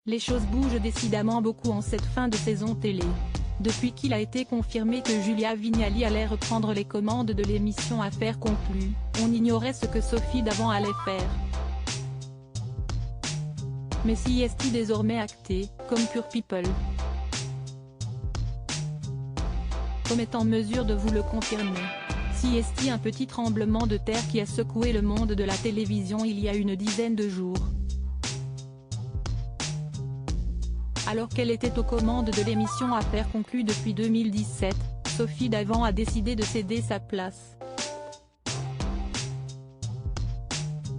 Les choses bougent décidément beaucoup en cette fin de saison télé. Depuis qu'il a été confirmé que Julia Vignali allait reprendre les commandes de l'émission Affaires conclues, on ignorait ce que Sophie Davant allait faire. Mais si est-il désormais acté, comme Pure People est en mesure de vous le confirmer. Si est-il un petit tremblement de terre qui a secoué le monde de la télévision il y a une dizaine de jours. Alors qu'elle était aux commandes de l'émission Affaires conclues depuis 2017, Sophie Davant a décidé de céder sa place.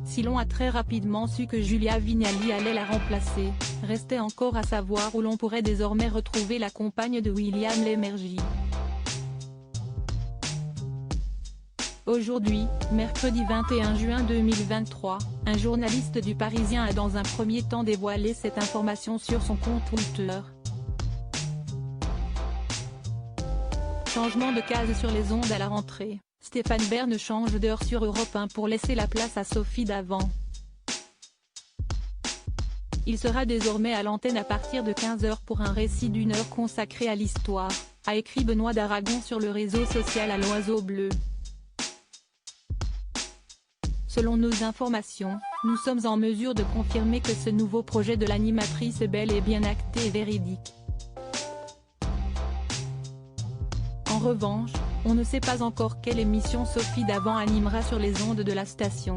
Si l'on a très rapidement su que Julia Vignali allait la remplacer, restait encore à savoir où l'on pourrait désormais retrouver la compagne de William Lémergie. Aujourd'hui, mercredi 21 juin 2023, un journaliste du Parisien a dans un premier temps dévoilé cette information sur son compte Twitter. Changement de case sur les ondes à la rentrée, Stéphane Bern change d'heure sur Europe 1 pour laisser la place à Sophie Davant. Il sera désormais à l'antenne à partir de 15h pour un récit d'1 heure consacré à l'histoire, a écrit Benoît d'Aragon sur le réseau social à l'Oiseau Bleu. Selon nos informations, nous sommes en mesure de confirmer que ce nouveau projet de l'animatrice est bel et bien acté et véridique. En revanche, on ne sait pas encore quelle émission Sophie Davant animera sur les ondes de la station.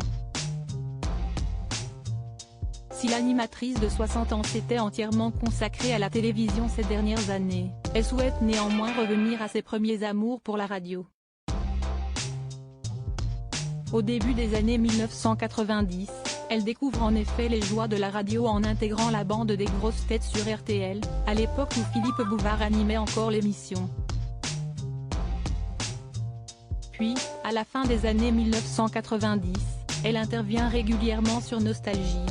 Si l'animatrice de 60 ans s'était entièrement consacrée à la télévision ces dernières années, elle souhaite néanmoins revenir à ses premiers amours pour la radio. Au début des années 1990, elle découvre en effet les joies de la radio en intégrant la bande des grosses têtes sur RTL, à l'époque où Philippe Bouvard animait encore l'émission. Puis, à la fin des années 1990, elle intervient régulièrement sur Nostalgie.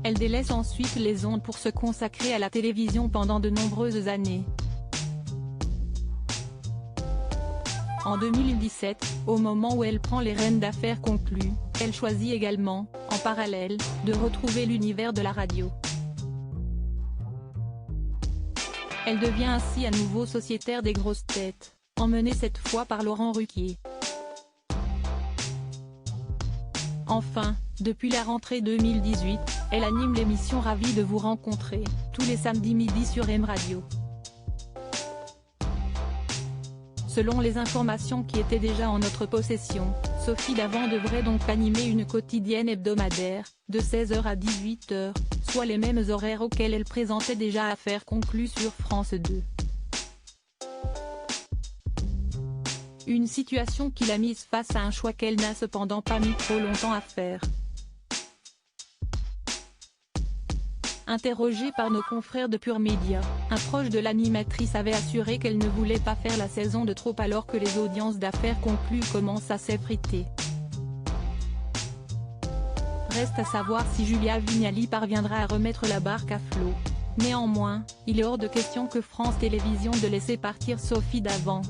Elle délaisse ensuite les ondes pour se consacrer à la télévision pendant de nombreuses années. En 2017, au moment où elle prend les rênes d'Affaires conclues, elle choisit également, en parallèle, de retrouver l'univers de la radio. Elle devient ainsi à nouveau sociétaire des grosses têtes, emmenée cette fois par Laurent Ruquier. Enfin, depuis la rentrée 2018, elle anime l'émission Ravie de vous rencontrer, tous les samedis midi sur M Radio. Selon les informations qui étaient déjà en notre possession, Sophie Davant devrait donc animer une quotidienne hebdomadaire, de 16h à 18h, soit les mêmes horaires auxquels elle présentait déjà Affaires conclues sur France 2. Une situation qui l'a mise face à un choix qu'elle n'a cependant pas mis trop longtemps à faire. Interrogée par nos confrères de Pure Média, un proche de l'animatrice avait assuré qu'elle ne voulait pas faire la saison de trop alors que les audiences d'Affaires conclues commencent à s'effriter. Reste à savoir si Julia Vignali parviendra à remettre la barque à flot. Néanmoins, il est hors de question que France Télévisions de laisser partir Sophie Davant.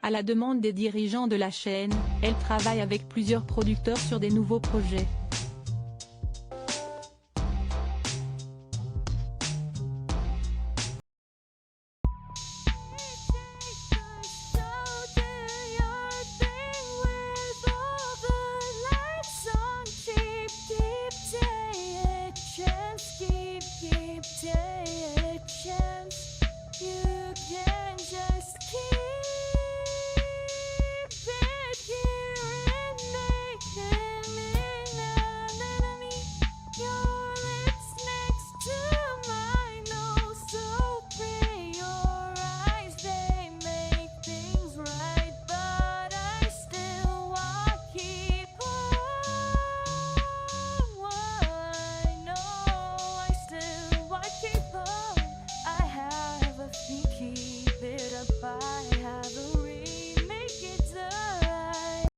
À la demande des dirigeants de la chaîne, elle travaille avec plusieurs producteurs sur des nouveaux projets.